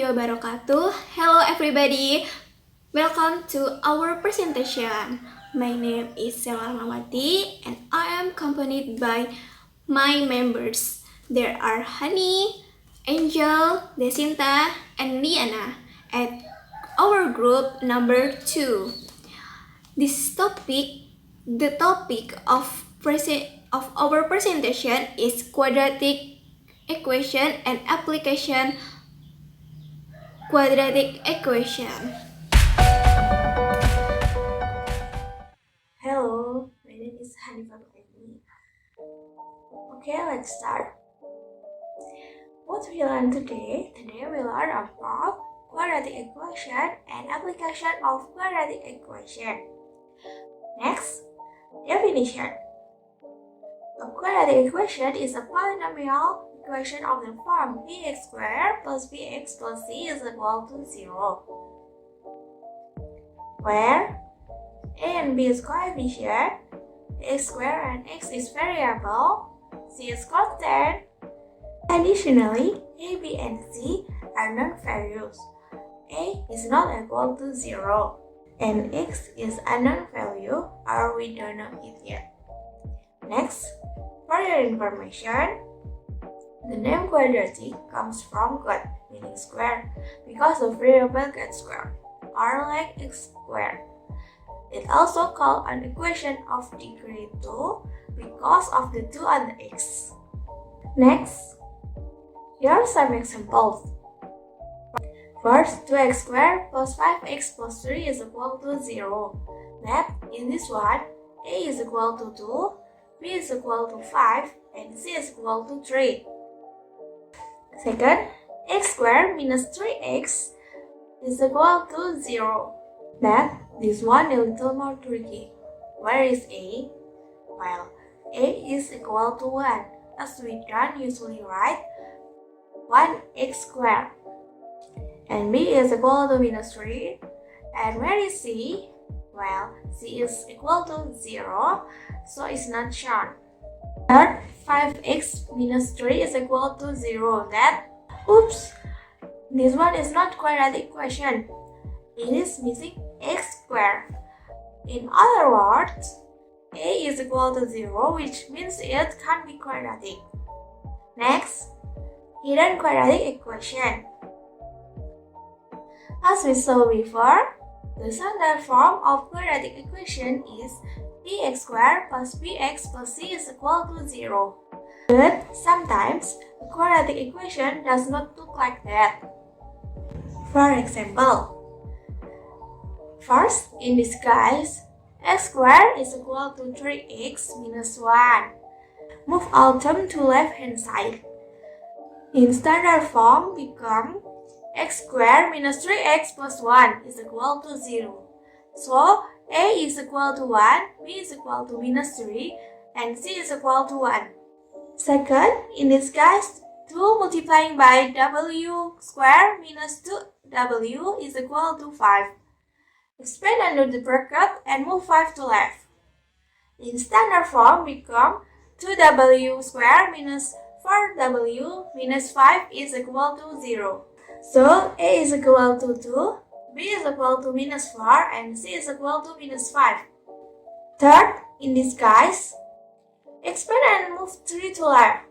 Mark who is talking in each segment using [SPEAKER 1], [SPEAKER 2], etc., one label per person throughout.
[SPEAKER 1] warahmatullahi wabarakatuh. Hello everybody, welcome to our presentation. My name is Ceria M and I am accompanied by my members. There are Hani, Angel, Desintha, and Liyana at our group number 2. The topic of our presentation is quadratic equation and application quadratic equation.
[SPEAKER 2] Hello, my name is Hanifatul Aini. Okay, let's start. What we learn today? Today we learn about quadratic equation and application of quadratic equation. Next, definition. A quadratic equation is a polynomial equation of the form bx squared plus bx plus c is equal to 0, where a and b is coefficient, x squared and x is variable, c is constant. Additionally, a, b, and c are non-values. A is not equal to 0, and x is a non-value, or we don't know it yet. Next, for your information, the name quadratic comes from quad, meaning square, because the variable gets squared, or like x squared. It's also called an equation of degree 2 because of the 2 on the x. Next, here are some examples. First, 2x squared plus 5x plus 3 is equal to 0. That, in this one, a is equal to 2, b is equal to 5, and c is equal to 3. Second, x squared minus 3x is equal to 0. That, this one is a little more tricky. Where is a? Well, a is equal to 1, as we don't usually write 1x squared. And b is equal to minus 3. And where is c? Well, c is equal to 0, so it's not shown. Third, 5x minus 3 is equal to 0. That, oops, this one is not quadratic equation. It is missing x squared. In other words, a is equal to 0, which means it can't be quadratic. Next, hidden quadratic equation. As we saw before, the standard form of quadratic equation is bx squared plus bx plus c is equal to 0. But sometimes, a quadratic equation does not look like that. For example, first, in this case, x squared is equal to 3x minus 1. Move all term to left hand side. In standard form become x squared minus 3x plus 1 is equal to 0. So, a is equal to 1, b is equal to minus 3, and c is equal to 1. Second, in this case, 2 multiplying by w squared minus 2w is equal to 5. Expand under the bracket and move 5 to left. In standard form become 2w squared minus 4w minus 5 is equal to 0. So, a is equal to 2, b is equal to minus 4, and c is equal to minus 5. Third, in this case, expand and move 3 to left.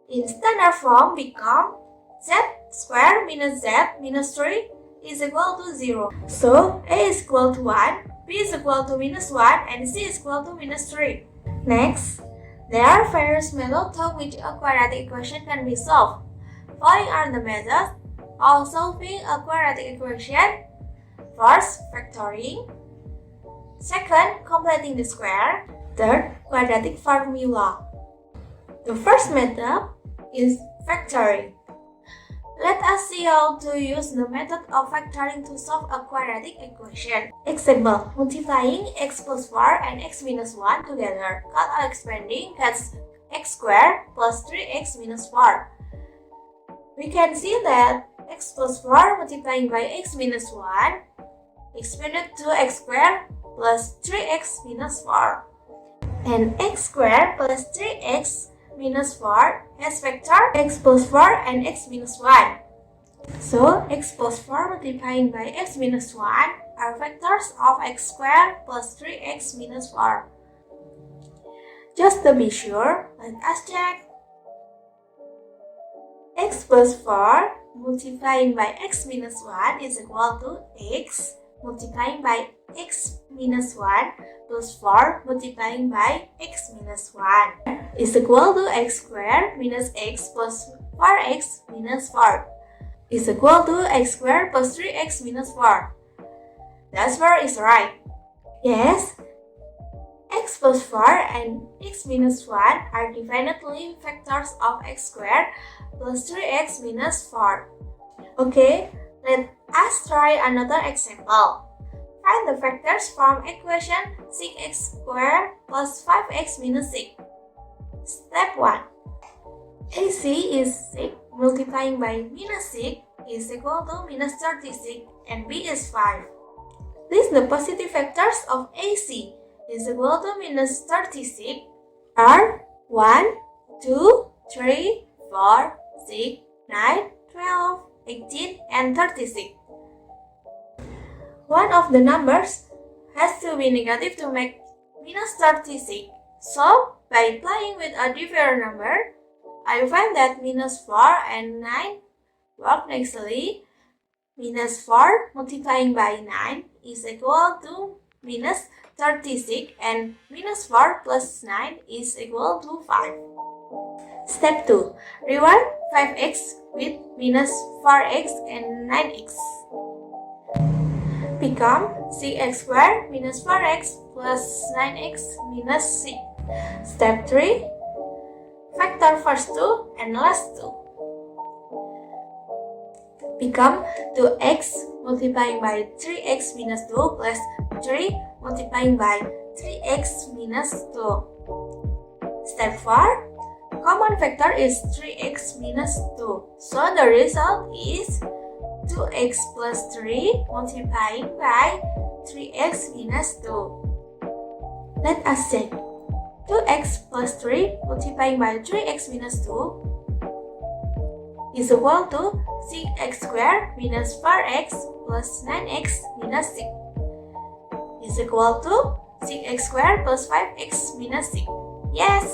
[SPEAKER 2] In standard form become z squared minus z minus 3 is equal to 0. So, a is equal to 1, b is equal to minus 1, and c is equal to minus 3. Next, there are various methods through which a quadratic equation can be solved. Following are the methods of solving a quadratic equation. First, factoring. Second, completing the square. Third, quadratic formula. The first method is factoring. Let us see how to use the method of factoring to solve a quadratic equation. Example, multiplying x plus 4 and x minus 1 together. Cut or expanding gets x squared plus 3x minus 4. We can see that x plus 4 multiplying by x minus 1 expanded to x squared plus 3x minus 4. And x squared plus 3x minus 4 has vector x plus 4 and x minus 1. So, x plus 4 multiplying by x minus 1 are vectors of x squared plus 3x minus 4. Just to be sure, let us check. X plus 4 multiplying by x minus 1 is equal to x multiplying by x minus 1 plus 4 multiplying by x minus 1 is equal to x squared minus x plus 4x minus 4 is equal to x squared plus 3x minus 4. The answer is right. Yes, x plus 4 and x minus 1 are definitely vectors of x squared plus 3x minus 4. Okay, let us try another example. Find the vectors from equation 6x squared plus 5x minus 6. Step 1. AC is 6 multiplying by minus 6 is equal to minus 36 and B is 5. List the positive vectors of AC is equal to minus 36 are 1, 2, 3, 4, 6, 9, 12, 18, and 36. One of the numbers has to be negative to make minus 36. So, by playing with a different number, I find that minus 4 and 9 work nicely. Minus 4 multiplying by 9 is equal to minus 36 and minus 4 plus 9 is equal to 5. Step 2. Rewrite 5x with minus 4x and 9x. Become 6x squared minus 4x plus 9x minus 6. Step 3. Factor first 2 and last 2. Become 2x multiplying by 3x minus 2 plus 3 multiplying by 3x minus 2. Step 4. Common factor is 3x minus 2. So the result is 2x plus 3 multiplying by 3x minus 2. Let us check. 2x plus 3 multiplying by 3x minus 2 is equal to 6x squared minus 4x plus 9x minus 6 is equal to 6x squared plus 5x minus 6. Yes,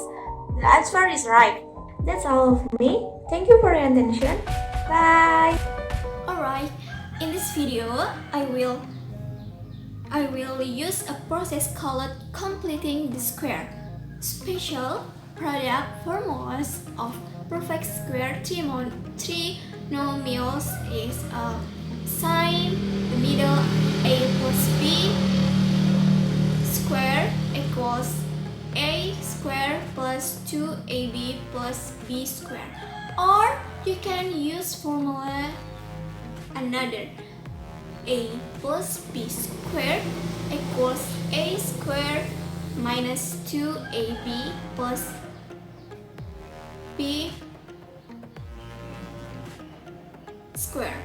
[SPEAKER 2] the answer is right. That's all of me. Thank you for your attention. Bye!
[SPEAKER 1] Alright, in this video, I will use a process called completing the square. Special product formulas of perfect square trinomials is sine the middle a plus b square equals a square plus 2ab plus b square. Or you can use formula another. A plus b square equals a square minus 2ab plus b square.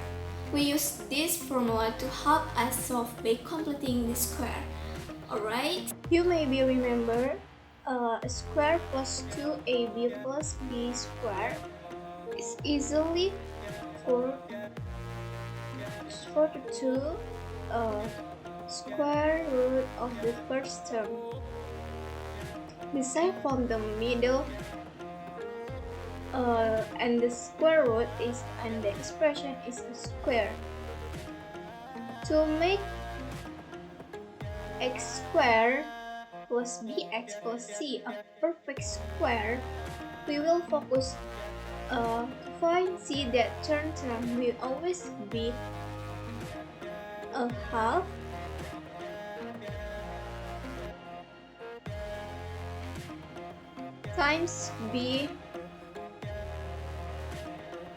[SPEAKER 1] We use this formula to help us solve by completing the square. Alright?
[SPEAKER 3] You maybe remember a square plus 2ab plus b square is easily for the square root of the first term. Decide from the middle and the square root is and the expression is a square. To make x squared plus bx plus c a perfect square, we will focus to find c that term will always be a half times b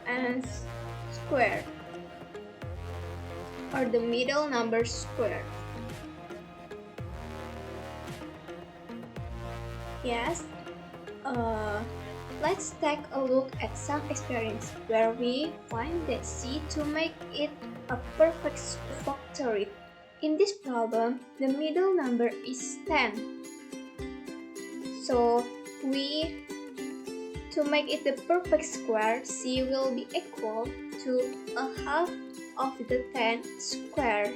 [SPEAKER 3] and square, or the middle number squared. Yes, let's take a look at some experiments where we find that c to make it a perfect factorial. In this problem, the middle number is 10. So to make it the perfect square, c will be equal to a half of the 10 square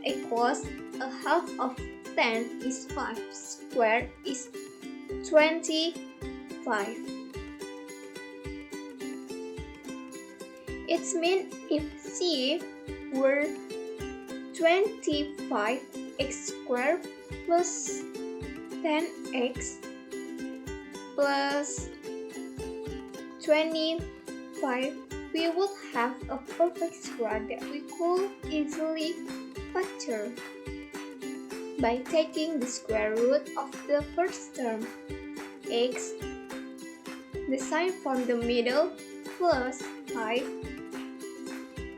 [SPEAKER 3] equals a half of 10 is 5 square is 25. It means if C were 25 x squared plus 10x plus 25, we would have a perfect square that we could easily factor by taking the square root of the first term, x, the sign from the middle, plus 5,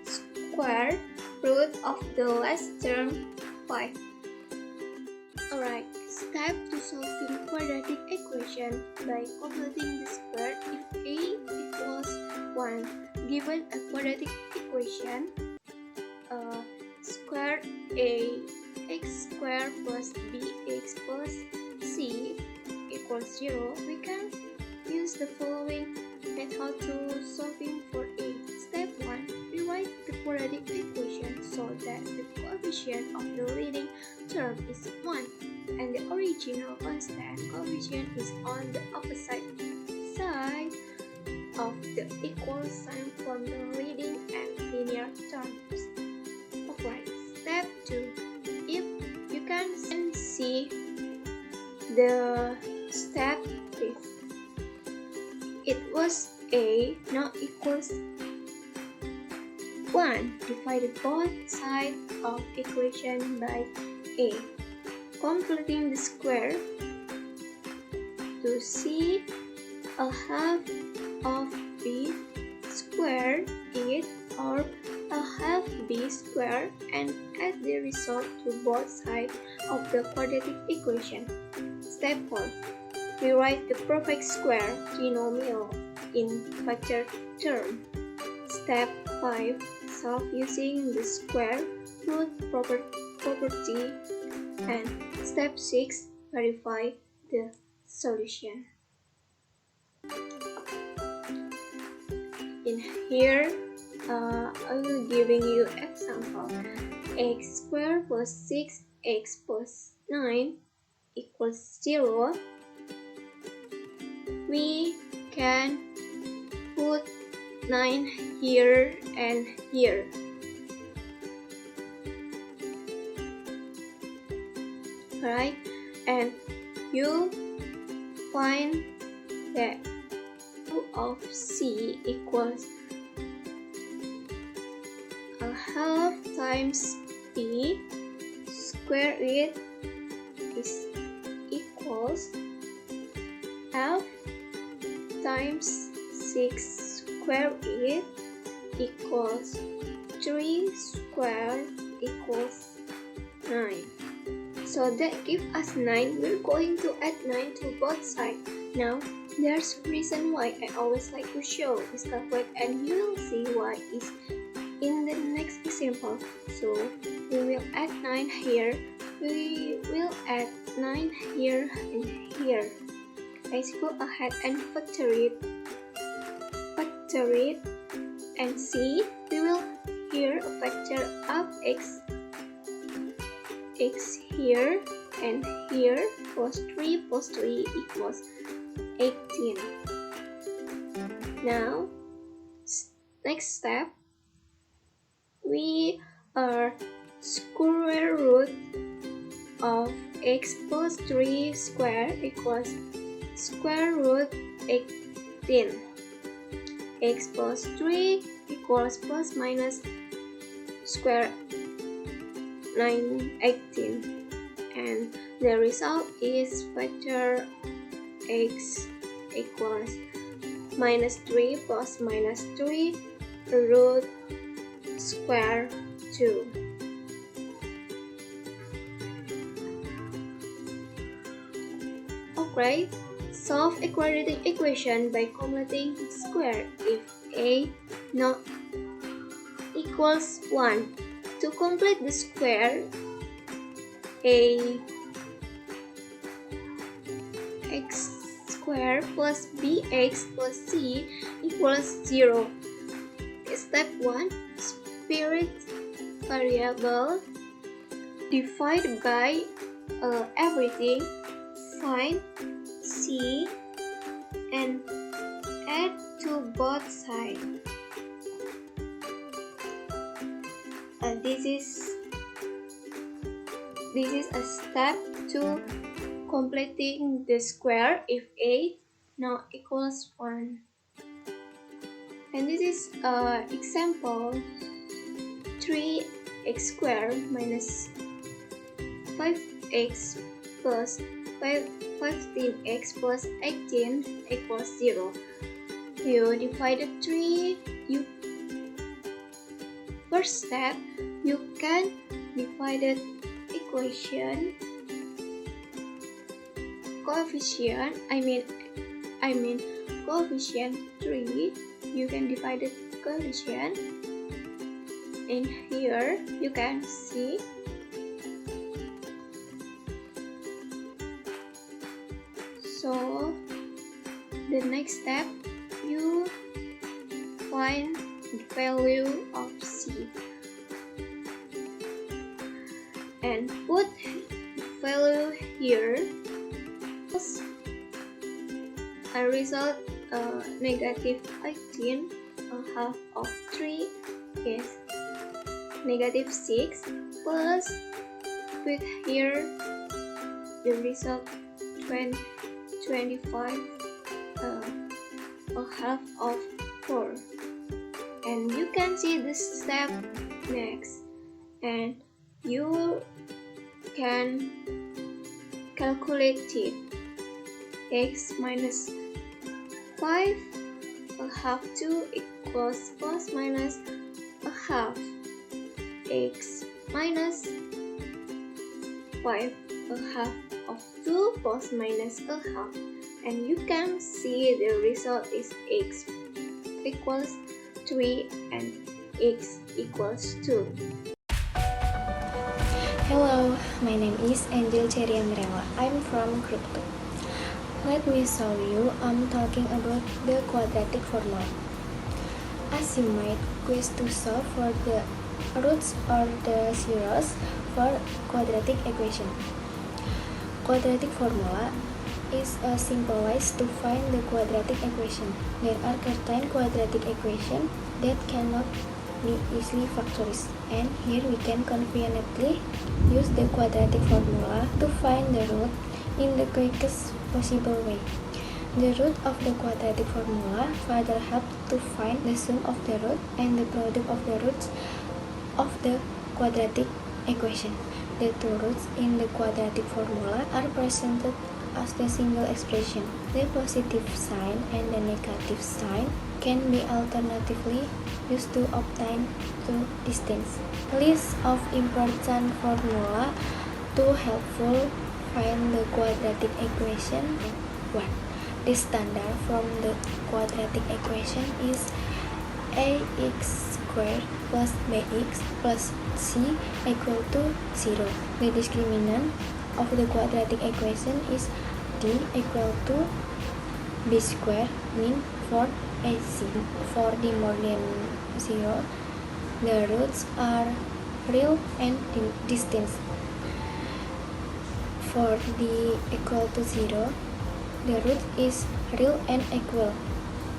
[SPEAKER 3] square root of the last term, 5. Alright, step to solving quadratic equation by completing the square if a equals 1. Given a quadratic equation, square a x squared plus bx plus c equals 0, we can use the following method to solving for a. Step 1. Rewrite the quadratic equation so that the coefficient of the leading term is 1 and the original constant coefficient is on the opposite side of the equal sign from the leading and linear terms. Alright, step 2. If you can see the step 3, it was a not equals 1. Divided both sides of equation by a. Completing the square to see a half of b squared it or a half b squared and add the result to both sides of the quadratic equation. Step 4. Rewrite the perfect square trinomial in factor term. Step 5. Solve using the square root property. And step 6. Verify the solution. In here, I will giving you example. X squared plus 6x plus 9 equals 0. We can put 9 here and here. Right? And you find that u of c equals a half times b square it is equals half times 6 square it equals 3 square equals 9. So that gives us 9. We're going to add 9 to both sides. Now, there's reason why I always like to show this calculate and you will see why is in the next example. So, we will add 9 here. We will add 9 here and here. Let's go ahead and factor it. And see, we will here a factor of x here and here plus 3 plus 3 equals 18. Now, next step, we are square root of x plus 3 square equals square root 18. X plus 3 equals plus minus square 18 and the result is factor x equals minus 3 plus minus 3 root square 2. Okay, solve a quadratic equation by completing the square if a not equals 1. To complete the square, a x squared plus bx plus c equals 0. Step 1. Spirit variable. Divide by everything, find C, and add to both sides. This is a step to completing the square if A now equals 1. And this is example 3x squared minus 5x plus 15x plus 18 equals 0. You divided 3. First step, you can divide the equation coefficient. Coefficient 3. You can divide the coefficient. And here you can see so the next step, you find the value of C and put value here. A result negative 18, half of 3 is negative 6, plus put here the result 25, a half of 4. And you can see the step next, and you can calculate it. X minus 5, a half 2 equals plus minus a half. X minus 5, a half of 2 plus minus a half. And you can see the result is x equals 3 and x equals 2.
[SPEAKER 4] Hello, my name is Ceria M. I'm from Group 2. Let me show you, I'm talking about the quadratic formula. As you might wish to solve for the roots or the zeros for quadratic equation. Quadratic formula is a simple way to find the quadratic equation. There are certain quadratic equations that cannot be easily factorized, and here we can conveniently use the quadratic formula to find the root in the quickest possible way. The root of the quadratic formula further helps to find the sum of the root and the product of the roots of the quadratic equation. The two roots in the quadratic formula are presented as the single expression. The positive sign and the negative sign can be alternatively used to obtain two distance. List of important formula to helpful find the quadratic equation. 1. The standard from the quadratic equation is ax squared plus bx plus c equal to 0. The discriminant of the quadratic equation is d equal to b squared, mean for ac. For d more than 0, the roots are real and distinct. For d equal to 0, the root is real and equal.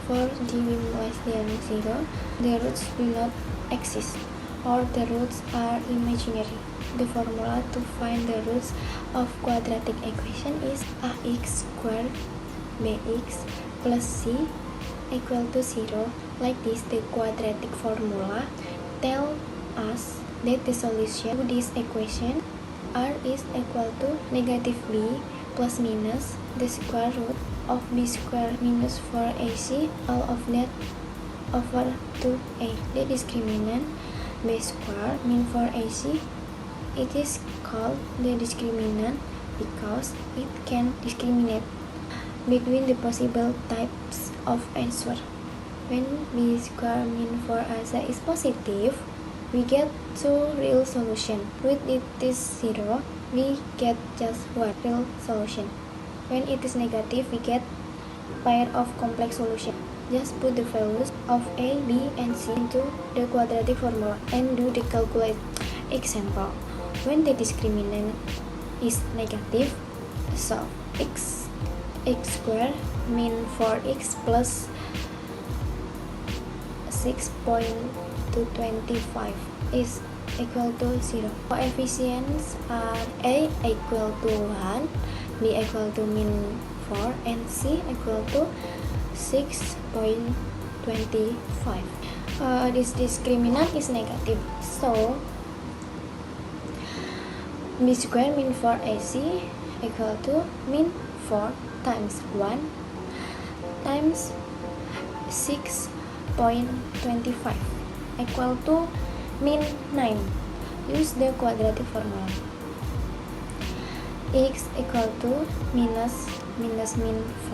[SPEAKER 4] For d less than 0, the roots do not exist, or the roots are imaginary. The formula to find the roots of quadratic equation is ax squared bx plus c equal to 0. Like this, the quadratic formula tells us that the solution to this equation r is equal to negative b plus minus the square root of b squared minus 4ac, all of that over 2a. The discriminant b squared mean 4ac. It is called the discriminant because it can discriminate between the possible types of answer. When b squared mean 4ac is positive, we get two real solutions. When it is 0, we get just one real solution. When it is negative, we get pair of complex solutions. Just put the values of a, b, and c into the quadratic formula and do the calculate. Example, when the discriminant is negative, solve x squared mean 4x plus 6.225 is equal to 0. Coefficients are a equal to 1, b equal to mean 4, and c equal to 6.25. This discriminant is negative, so b squared mean 4ac equal to mean 4 times 1 times 6.25 equal to mean 9. Use the quadratic formula. X equal to minus mean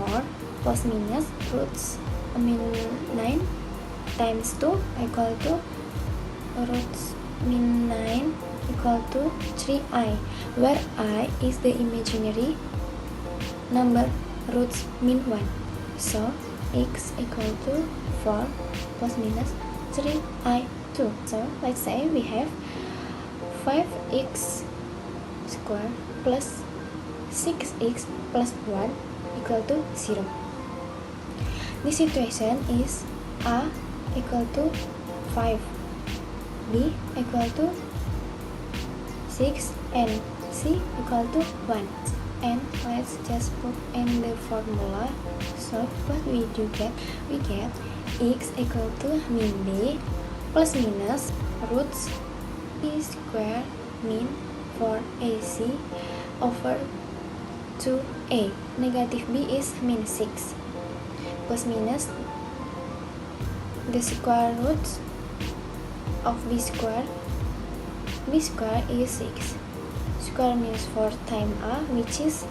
[SPEAKER 4] 4 plus minus roots mean 9 times 2 equal to roots mean 9 equal to 3i, where I is the imaginary number, roots mean 1. So x equal to 4 plus minus 3i2. So let's say we have 5x squared plus 6x plus 1 equal to 0. This situation is a equal to 5, b equal to 6, and c equal to 1. And let's just put in the formula. So what we get x equal to mean b plus minus roots b squared mean 4ac over 2a. Negative b is mean 6 plus minus the square root of b squared. B squared is 6. Square means 4 times a, which is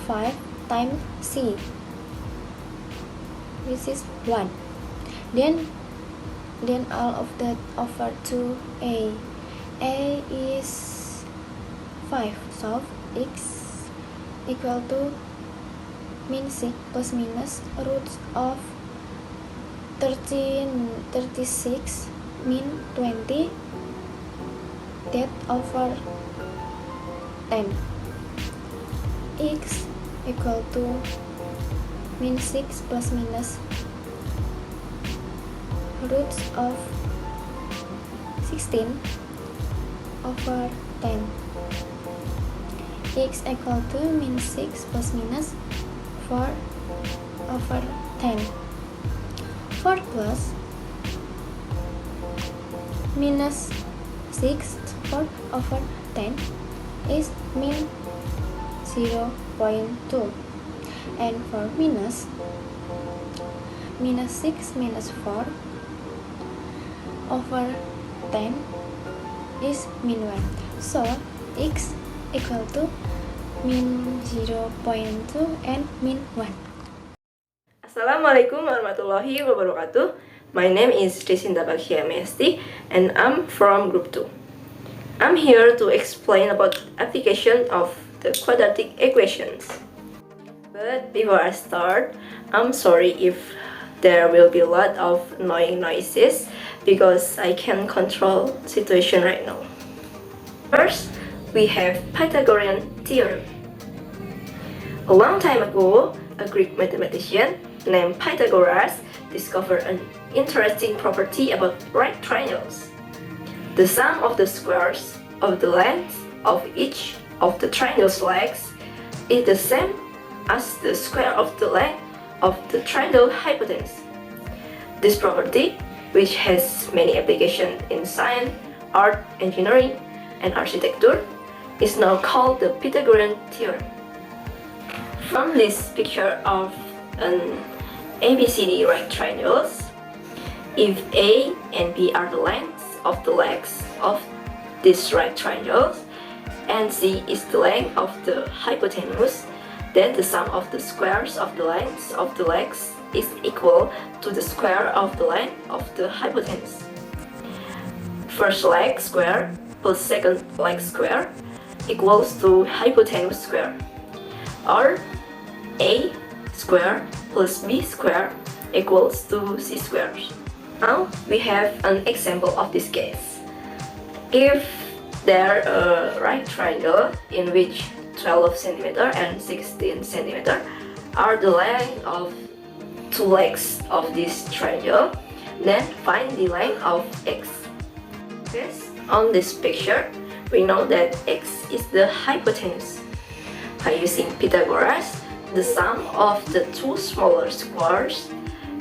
[SPEAKER 4] 5 times c, which is 1. Then all of that over 2a. A is 5. Solve x equal to mean 6 plus minus roots of 36 mean 20, that over 10. X equal to mean 6 plus minus roots of 16 over 10. X equal to mean 6 plus minus 4 over 10. 4 plus minus 6, 4 over 10 is mean 0.2. And for minus 6 minus 4 over 10 is mean 1. So x equal to mean 0.2 and mean 1.
[SPEAKER 5] Assalamualaikum warahmatullahi wabarakatuh. My name is Desintha Paxia MST and I'm from Group 2. I'm here to explain about application of the quadratic equations. But before I start, I'm sorry if there will be a lot of annoying noises because I can't control situation right now. First, we have Pythagorean Theorem. A long time ago, a Greek mathematician named Pythagoras discovered an interesting property about right triangles. The sum of the squares of the length of each of the triangle's legs is the same as the square of the length of the triangle hypotenuse. This property, which has many applications in science, art, engineering, and architecture, is now called the Pythagorean Theorem. From this picture of an ABCD right triangles, if A and B are the lengths of the legs of these right triangles, and C is the length of the hypotenuse, then the sum of the squares of the lengths of the legs is equal to the square of the length of the hypotenuse. First leg square plus second leg square equals to hypotenuse square, or A square plus B square equals to c squared. Now we have an example of this case. If there are a right triangle in which 12 cm and 16 cm are the length of two legs of this triangle, then find the length of x. Based on this picture, we know that x is the hypotenuse. By using Pythagoras, the sum of the two smaller squares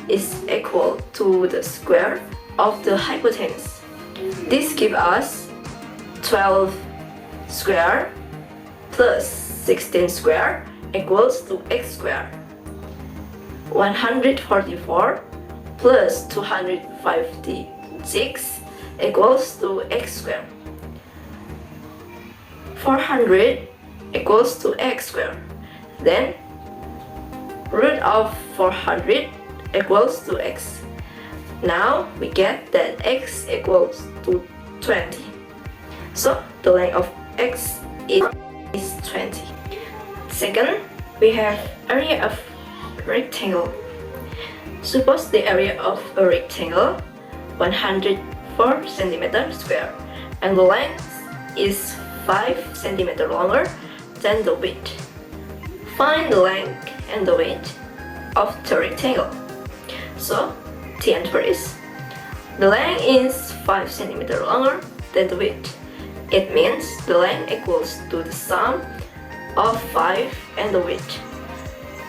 [SPEAKER 5] is equal to the square of the hypotenuse. This gives us 12 square plus 16 square equals to x squared. 144 plus 256 equals to x squared. 400 equals to x squared. Then root of 400 equals to x. Now we get that x equals to 20. So the length of x is 20. Second, we have area of rectangle. Suppose the area of a rectangle 104 cm square and the length is 5 cm longer than the width. Find the length and the width of the rectangle. So the answer is the length is 5 cm longer than the width. It means the length equals to the sum of 5 and the width.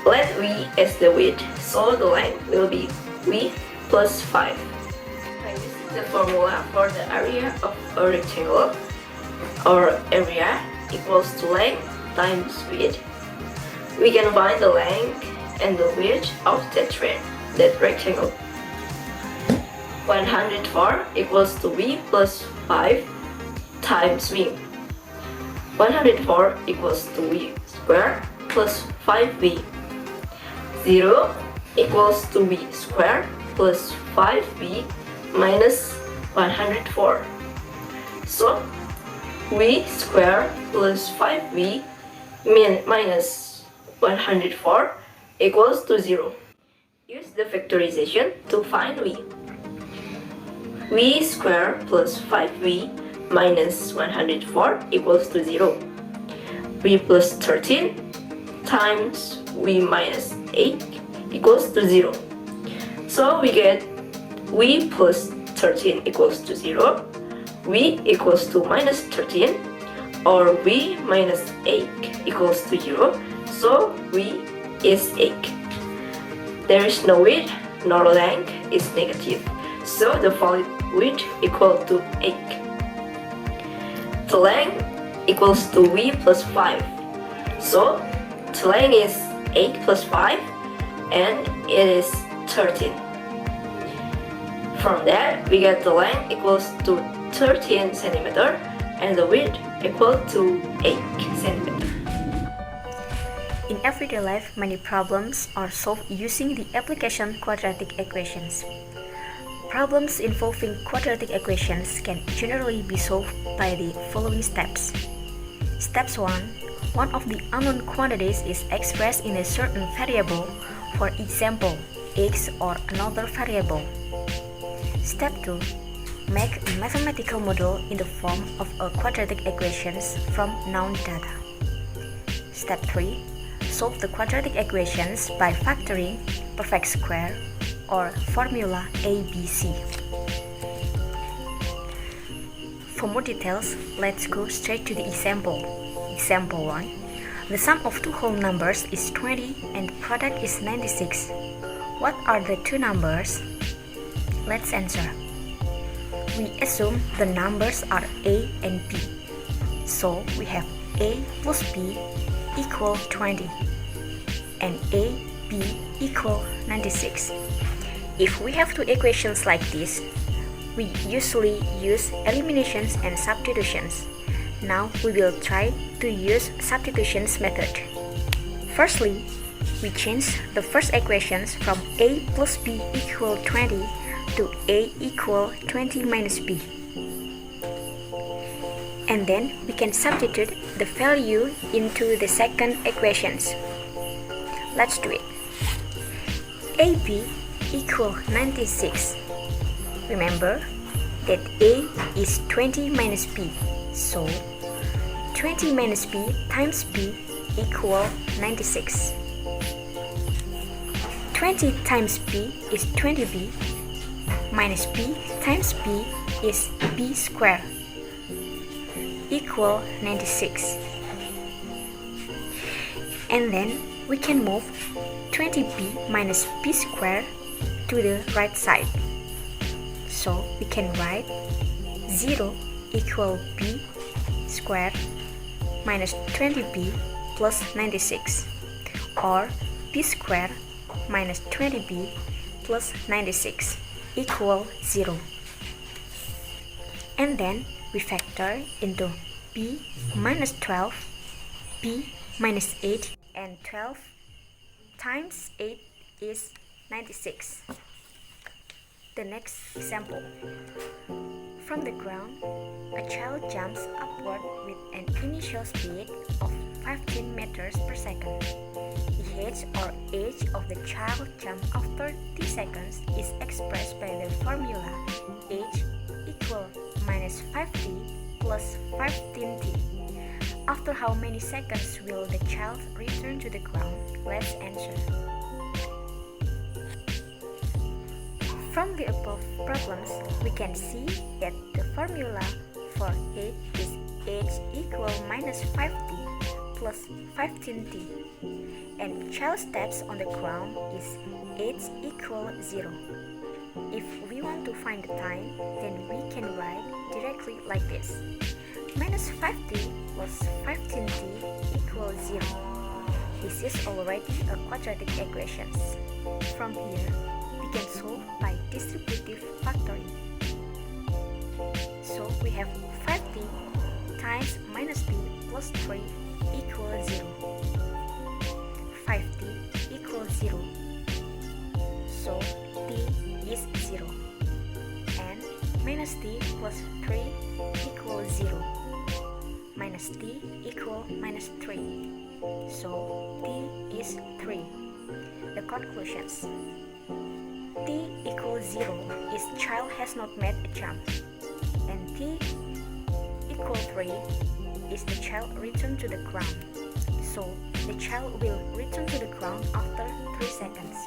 [SPEAKER 5] Let v as the width, so the length will be v plus 5. By using the formula for the area of a rectangle, or area equals to length times width, we can find the length and the width of that rectangle. 104 equals to v plus 5 times v. 104 equals to v squared plus 5v. 0 equals to v squared plus 5v minus 104. So v squared plus 5v minus 104 equals to 0. Use the factorization to find v. V squared plus 5v minus 104 equals to 0. V plus 13 times v minus 8 equals to 0. So we get v plus 13 equals to 0, v equals to minus 13, or v minus 8 equals to 0, so v is 8. There is no width, nor length is negative, so the valid width equal to 8. The length equals to v plus 5, so the length is 8 plus 5, and it is 13. From that, we get the length equals to 13 cm and the width equal to 8 cm.
[SPEAKER 6] In everyday life, many problems are solved using the application quadratic equations. Problems involving quadratic equations can generally be solved by the following steps. Steps 1. One of the unknown quantities is expressed in a certain variable, for example, x or another variable. Step 2. Make a mathematical model in the form of a quadratic equations from known data. Step 3. Solve the quadratic equations by factoring, perfect square, or formula ABC. For more details, let's go straight to the example. Example 1. The sum of two whole numbers is 20 and the product is 96. What are the two numbers? Let's answer. We assume the numbers are A and B. So we have A plus B equal 20 and A, B equal 96. If we have two equations like this, we usually use eliminations and substitutions. Now we will try to use substitutions method. Firstly, we change the first equations from A plus B equal 20 to A equal 20 minus B. And then we can substitute the value into the second equations. Let's do it. AB equal 96. Remember that A is 20 minus B, so 20 minus B times B equal 96. 20 times B is 20B, minus B times B is B squared, equal 96. And then we can move 20B minus B squared to the right side. So we can write 0 equal B squared minus 20B plus 96, or B squared minus 20B plus 96 equal 0. And then we factor into B minus 12, B minus 8, and 12 times 8 is 96. The next example. From the ground, a child jumps upward with an initial speed of 15 meters per second. The height or age of the child jump after 30 seconds is expressed by the formula age equal minus 5t plus 15t. After how many seconds will the child return to the ground? Let's answer. From the above problems, we can see that the formula for age is age equal minus 5t plus 15t, and child steps on the ground is age equal 0. If we want to find the time, then we can write directly like this. Minus 5t plus 15t equals 0. This is already a quadratic equation. From here, we can solve by distributive factoring. So we have 5t times minus t plus 3 equals 0. 5t equals 0. So t is 0. And minus t plus 3 equals 0. Minus t equal minus 3. So t is 3. The conclusions. T equals 0 is child has not made a jump, and t equal 3 is the child returned to the ground. So the child will return to the ground after 3 seconds.